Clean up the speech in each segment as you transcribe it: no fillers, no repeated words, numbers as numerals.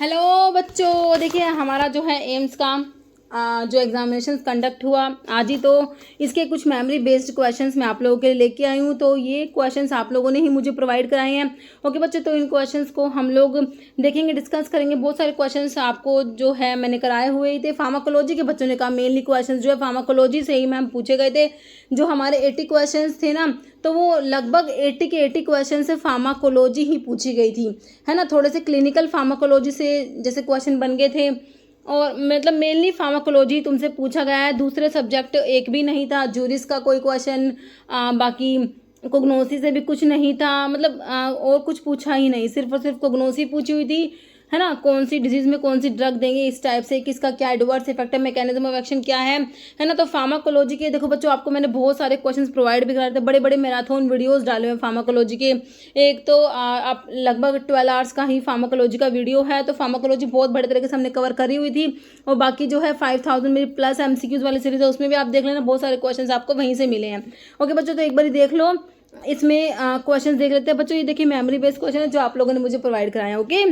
Hello बच्चों, देखिए हमारा जो है एम्स का जो एग्जामिनेशन कंडक्ट हुआ आज ही, तो इसके कुछ मेमोरी बेस्ड क्वेश्चंस मैं आप लोगों के लिए लेके आई हूँ। तो ये क्वेश्चंस आप लोगों ने ही मुझे प्रोवाइड कराए हैं। ओके बच्चों, तो इन क्वेश्चंस को हम लोग देखेंगे, डिस्कस करेंगे। बहुत सारे क्वेश्चंस आपको जो है मैंने कराए हुए ही थे। फार्माकोलॉजी के बच्चों ने कहा मेनली क्वेश्चन जो है फार्माकोलॉजी से ही मैम पूछे गए थे। जो हमारे 80 क्वेश्चन थे ना, तो वो लगभग 80 के 80 क्वेश्चन से फार्माकोलॉजी ही पूछी गई थी, है ना। थोड़े से क्लिनिकल फार्माकोलॉजी से जैसे क्वेश्चन बन गए थे, और मतलब मेनली फार्माकोलॉजी तुमसे पूछा गया है। दूसरे सब्जेक्ट एक भी नहीं था। जूरिस का कोई क्वेश्चन, बाकी कोग्नोसी से भी कुछ नहीं था, मतलब और कुछ पूछा ही नहीं। सिर्फ और सिर्फ कोग्नोसी पूछी हुई थी, है ना। कौन सी डिजीज में कौन सी ड्रग देंगे, इस टाइप से, किसका क्या एडवर्स इफेक्ट है, मैकेनिज्म ऑफ एक्शन क्या है ना। तो फार्माकोलॉजी के देखो बच्चों, आपको मैंने बहुत सारे क्वेश्चंस प्रोवाइड भी कराए थे। बड़े बड़े मैराथन वीडियोस डाले हुए फार्माकोलॉजी के। एक तो आप लगभग 12 आवर्स का ही फार्माकोलॉजी का वीडियो है। तो फार्माकोलॉजी बहुत बड़े तरीके से हमने कवर करी हुई थी। और बाकी जो है 5000 मेरी प्लस MCQs वाली सीरीज है, उसमें भी आप देख लेना, बहुत सारे क्वेश्चन आपको वहीं से मिले हैं। ओके बच्चों, तो एक बार देख लो, इसमें क्वेश्चन देख लेते हैं बच्चों। ये देखिए मेमोरी बेस्ड क्वेश्चन है जो आप लोगों ने मुझे प्रोवाइड कराया। ओके,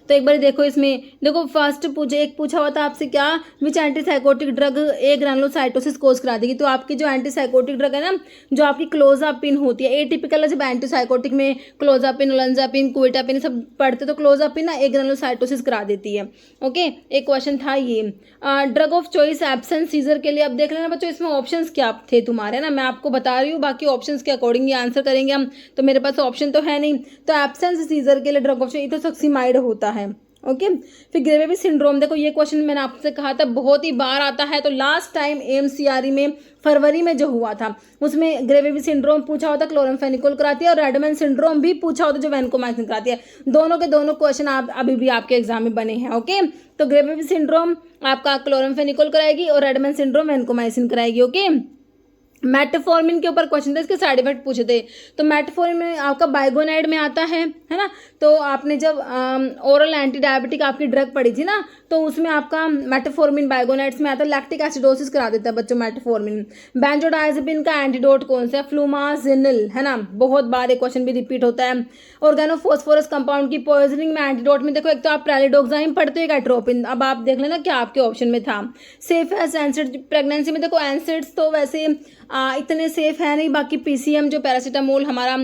तो एक बार देखो, इसमें देखो फर्स्ट पूछा हुआ था आपसे, क्या विच एंटीसाइकोटिक ड्रग ए ग्रैनुलोसाइटोसिस कोज करा देगी। तो आपकी जो एंटीसाइकोटिक ड्रग है ना, जो आपकी क्लोजापिन होती है, एटिपिकल है। जब एंटीसाइकोटिक में क्लोजापिन, ओलंजापिन, क्विटापिन सब पढ़ते, तो क्लोजापिन ना ए ग्रैनुलोसाइटोसिस करा देती है। ओके, एक क्वेश्चन था ये। Drug of choice absence seizure के लिए अब देख लेना बच्चों, इसमें ऑप्शंस क्या थे तुम्हारे ना, मैं आपको बता रही हूँ, बाकी ऑप्शंस के अकॉर्डिंग ही आंसर करेंगे हम। तो मेरे पास ऑप्शन तो है नहीं। तो एब्सेंस सीजर के लिए ड्रग ऑफ चॉइस इथोसक्सीमाइड होता है। ओके, फिर ग्रेवेवी सिंड्रोम, देखो ये क्वेश्चन मैंने आपसे कहा था बहुत ही बार आता है। तो लास्ट टाइम एमसीआरई में फरवरी में जो हुआ था, उसमें ग्रेवेवी सिंड्रोम पूछा होता, क्लोरामफेनिकोल कराती है, और रेडमैन सिंड्रोम भी पूछा होता जो वैनकोमाइसिन कराती है। दोनों के दोनों क्वेश्चन आप अभी भी आपके एग्जाम में बने हैं। ओके, तो ग्रेवेवी सिंड्रोम आपका क्लोरामफेनिकोल कराएगी और रेडमैन सिंड्रोम वैनकोमाइसिन कराएगी। ओके, मेटफॉर्मिन के ऊपर क्वेश्चन था, इसके साइड इफेक्ट पूछे थे। तो मेटफॉर्मिन में आपका बाइगोनाइड में आता है ना। तो आपने जब ओरल एंटी डायबिटिक आपकी ड्रग पड़ी थी ना, तो उसमें आपका मेटफॉर्मिन बाइगोनाइड्स में आता है। लैक्टिक एसिडोसिस करा देता है बच्चों मेटफॉर्मिन। बेंजोडाइजेपिन का एंटीडोट कौन सा है? फ्लूमाजिनिल, है ना। बहुत बार ये क्वेश्चन भी रिपीट होता है। ऑर्गेनोफॉस्फोरस कंपाउंड की पॉइजनिंग में एंटीडोट में देखो, एक तो आप प्रेलिडोक्साइन पढ़ते हो, एक एट्रोपिन। अब आप देख लेना क्या आपके ऑप्शन में था। सेफ एज एंसिड प्रेगनेंसी में देखो, एंसिड्स तो वैसे इतने सेफ है नहीं। बाकी PCM जो पैरासीटामोल हमारा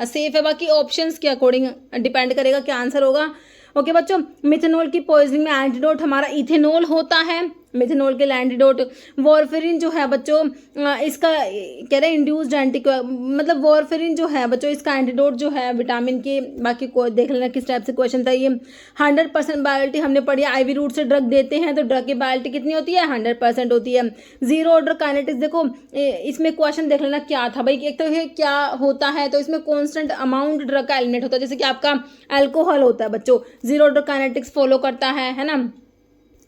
सेफ है। बाकी ऑप्शंस के अकॉर्डिंग डिपेंड करेगा क्या आंसर होगा। ओके बच्चों, मिथेनॉल की पॉइजनिंग में एंटीडोट हमारा इथेनॉल होता है। मिथेनॉल के लिए एंटीडोट। वॉरफेरिन जो है बच्चों, इसका कह रहे हैं इंड्यूस्ड मतलब वॉरफेरिन जो है बच्चों, इसका एंटीडोट जो है विटामिन के। बाकी को देख लेना किस टाइप से क्वेश्चन था ये। 100% बायोलिटी हमने पढ़ी है। IV रूट से ड्रग देते हैं तो ड्रग की बायोलिटी कितनी होती है? 100% होती है। जीरो ऑर्डर काइनेटिक्स, देखो इसमें क्वेश्चन देख लेना क्या था भाई। एक तो ये क्या होता है, तो इसमें कॉन्स्टेंट अमाउंट ड्रग का एलिमिनेट होता है, जैसे कि आपका अल्कोहल होता है बच्चों। जीरो ऑर्डर काइनेटिक्स फॉलो करता है ना।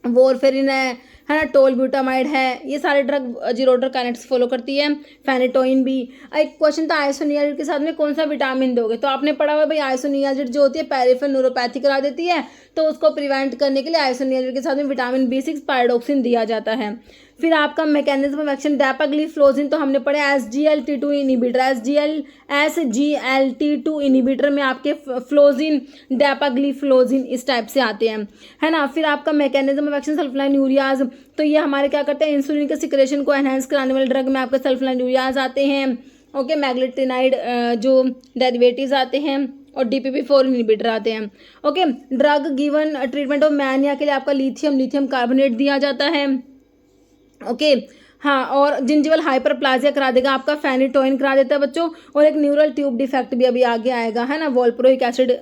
वॉरफेरिन है ना, टोलब्यूटामाइड है, ये सारे drug zero order kinetics follow करती है। फेनेटोइन भी। एक क्वेश्चन था आइसोनियाजिड के साथ में कौन सा विटामिन दोगे। तो आपने पढ़ा हुआ भाई, आइसोनियाजिड जो होती है पेरिफेरल न्यूरोपैथी करा देती है, तो उसको प्रिवेंट करने के लिए आइसोनियाजिड के साथ में विटामिन B6 पायरोक्सिन दिया जाता है। फिर आपका मैकेनिज्म ऑफ एक्शन डैपाग्लिफ्लोजिन, तो हमने पढ़े SGLT2 इनिबिटर। SGLT2 इनिबिटर में आपके फ्लोजिन, डैपाग्लिफ्लोजिन इस टाइप से आते हैं, है ना। फिर आपका mechanism of action sulfonyl ureas, तो ये हमारे क्या करते हैं, इंसुलिन के सिक्रेशन को एनहांस कराने वाले ड्रग में आपके सल्फोनाइल यूरियाज आते हैं। ओके, मैग्नेटिनाइड जो डेरिवेटिव्स आते हैं, और DPP4 इनिबिटर आते हैं। Okay, drug given treatment of mania के लिए आपका लिथियम कार्बोनेट दिया जाता है। ओके, हाँ, और जिंजिवल हाइपरप्लाजिया करा देगा आपका, फेनिटोइन करा देता है बच्चों। और एक न्यूरल ट्यूब डिफेक्ट भी अभी आगे आएगा, है ना, वॉल्प्रोइक एसिड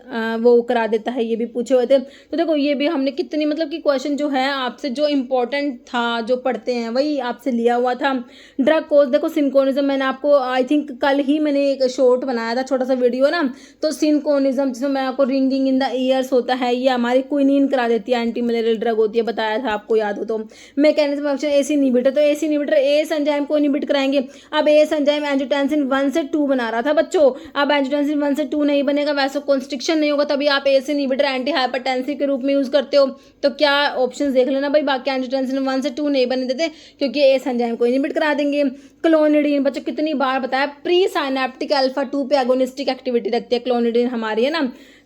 वो करा देता है। ये भी पूछे हुए थे। तो देखो ये भी हमने कितनी मतलब कि क्वेश्चन जो है आपसे जो इम्पोर्टेंट था, जो पढ़ते हैं वही आपसे लिया हुआ था। ड्रग कोज, देखो सिंकोनिज्म, मैंने आपको आई थिंक कल ही मैंने एक शॉर्ट बनाया था, छोटा सा वीडियो ना। तो सिंकोनिज्म जिसमें मैं आपको रिंगिंग इन द ईयर्स होता है, ये हमारी क्विनीन करा देती है, एंटी मलेरियल ड्रग होती है, बताया था आपको याद हो तो। Mechanism of action AC inhibitor, तो AC इनिबिटर एस एंजाइम को इनिबिट कराएंगे। अब एस एंजाइम एंजियोटेंसिन 1 से 2 बना रहा था बच्चों। अब एंजियोटेंसिन 1 से 2 नहीं बनेगा, वैसोकंस्ट्रिक्शन नहीं होगा, तभी आप एस इनिबिटर एंटी हाइपरटेंसिव के रूप में यूज करते हो। तो क्या ऑप्शंस देख लेना भाई। बाकी एंजियोटेंसिन 1 से 2 नहीं बने देते, क्योंकि एस एंजाइम को इनिबिट करा देंगे। क्लोनिडीन बच्चों कितनी बार बताया, प्री साइनेप्टिक अल्फा 2 पे एगोनिस्टिक एक्टिविटी रखती है क्लोनिडीन हमारी, है ना।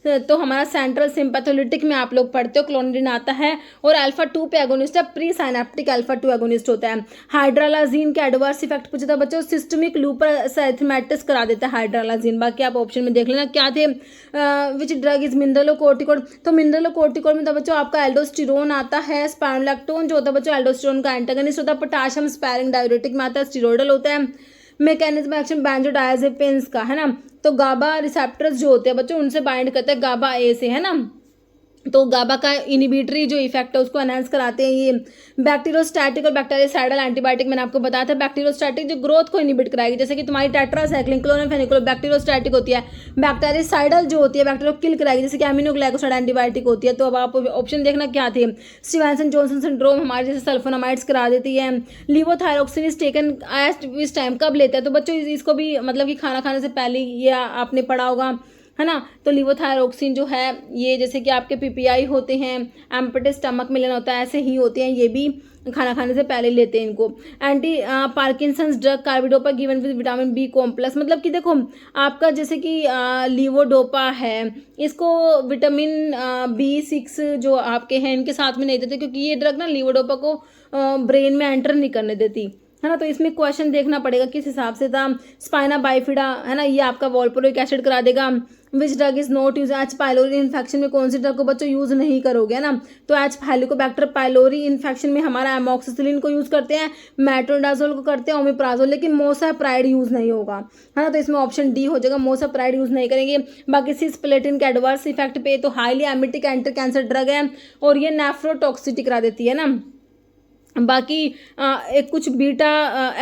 तो हमारा सेंट्रल सिंपैथोलिटिक में आप लोग पढ़ते हो क्लोनिडिन आता है, और अल्फा 2 पे एगोनिस्ट है, प्री साइनेप्टिक अल्फा 2 एगोनिस्ट होता है। हाइड्रालाजीन के एडवर्स इफेक्ट पूछा था बच्चों, सिस्टमिक लूपस एरिथमेटिस करा देता है हाइड्रालाजीन। बाकी आप ऑप्शन में देख लेना क्या थे। विच ड्रग इज मिनरलोकोर्टिकोड, तो मिनरलोकोर्टिकोड में तो बच्चों आपका एल्डोस्टेरोन आता है। स्पाइरोलैक्टोन जो होता है बच्चों एल्डोस्टेरोन का एंटागनिस्ट होता है। पोटाशियम स्पैरिंग डायूरेटिक में आता है, स्टीरोइडल होता है। मैकेनिज्म एक्शन बेंजोडायजेपिन्स का है ना, तो गाबा रिसेप्टर्स जो होते हैं बच्चों उनसे बाइंड करते हैं गाबा ए से, है ना, तो गाबा का इनिबिटरी जो इफेक्ट है उसको एनहांस कराते हैं ये। बैक्टीरियोस्टैटिक और बैक्टीरियोसाइडल एंटीबायोटिक मैंने आपको बताया था। बैक्टीरियोस्टैटिक जो ग्रोथ को इनिबिट कराएगी, जैसे कि तुम्हारी टेट्रासाइक्लिन क्लोरोफेनिकोल बैक्टीरियोस्टैटिक होती है। बैक्टीरियोसाइडल जो होती है बैक्टीरियो किल कराएगी, जैसे कि एमिनोग्लाइकोसाइड एंटीबायोटिक होती है। तो अब आप ऑप्शन देखना क्या थे। स्टीवेंसन जॉनसन सिंड्रोम हमारे जैसे सल्फोनामाइड्स करा देती है। लिवोथायरोक्सिन इज टेकन एट इस टाइम कब लेते हैं, तो बच्चों इसको भी मतलब कि खाना खाने से पहले ये आपने पढ़ा होगा, है ना। तो लिवोथायरोक्सिन जो है ये जैसे कि आपके पीपीआई होते हैं, एम्पटी स्टमक में लेना होता है, ऐसे ही होते हैं ये भी, खाना खाने से पहले लेते हैं इनको। Anti Parkinson's drug carbidopa given with vitamin B complex, मतलब कि देखो आपका जैसे कि लीवोडोपा है, इसको विटामिन B6 जो आपके हैं इनके साथ में नहीं देते, क्योंकि ये ड्रग ना लीवोडोपा को ब्रेन में एंटर नहीं करने देती, है ना। तो इसमें क्वेश्चन देखना पड़ेगा किस हिसाब से था। स्पाइना बाइफिडा, है ना, ये आपका वॉल्पोरिक एसिड करा देगा। Which drug is not use, H pylori infection में कौन सी ड्रग को बच्चों यूज नहीं करोगे, है ना। तो एच हेलिकोबैक्टर पाइलोरी इन्फेक्शन में हमारा एमोक्सिसिलिन को यूज करते हैं, मेट्रोडाजोल को करते हैं, ओमिप्राजोल, लेकिन मोसाप्राइड यूज नहीं होगा, है ना। तो इसमें ऑप्शन डी हो जाएगा, मोसाप्राइड यूज नहीं करेंगे। बाकी सिस्प्लेटिन के एडवर्स इफेक्ट पे तो highly emetic anti cancer drug है, और ये नेफ्रोटॉक्सिटी करा देती है ना। बाकी एक कुछ बीटा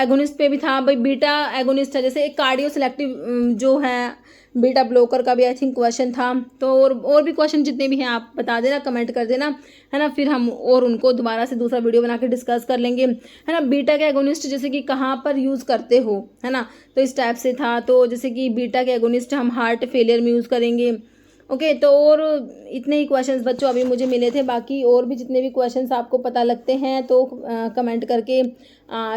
एगोनिस्ट पे भी था भाई, बीटा एगोनिस्ट है, जैसे एक कार्डियो सिलेक्टिव जो है बीटा ब्लोकर का भी आई थिंक क्वेश्चन था। तो और भी क्वेश्चन जितने भी हैं आप बता देना, कमेंट कर देना, है ना, फिर हम और उनको दोबारा से दूसरा वीडियो बना के डिस्कस कर लेंगे, है ना। बीटा के एगोनिस्ट जैसे कि कहाँ पर यूज़ करते हो, है ना, तो इस टाइप से था। तो जैसे कि बीटा के एगोनिस्ट हम हार्ट फेलियर में यूज़ करेंगे। ओके, तो और इतने ही क्वेश्चंस बच्चों अभी मुझे मिले थे। बाकी और भी जितने भी क्वेश्चंस आपको पता लगते हैं तो कमेंट करके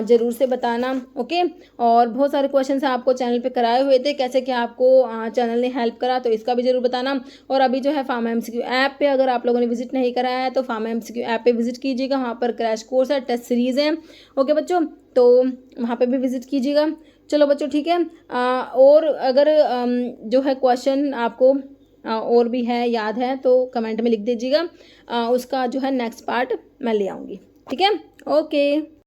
ज़रूर से बताना। ओके, और बहुत सारे क्वेश्चंस आपको चैनल पे कराए हुए थे, कैसे क्या आपको चैनल ने हेल्प करा, तो इसका भी ज़रूर बताना। और अभी जो है फार्मा MCQ ऐप पे अगर आप लोगों ने विजिट नहीं कराया है तो फार्मा MCQ ऐप पे विजिट कीजिएगा, वहाँ पर क्रैश कोर्स है, टेस्ट सीरीज़ है। ओके बच्चों, तो वहाँ पर भी विजिट कीजिएगा। चलो बच्चों ठीक है। और अगर जो है क्वेश्चन आपको और भी है याद है तो कमेंट में लिख दीजिएगा, उसका जो है नेक्स्ट पार्ट मैं ले आऊँगी, ठीक है। ओके।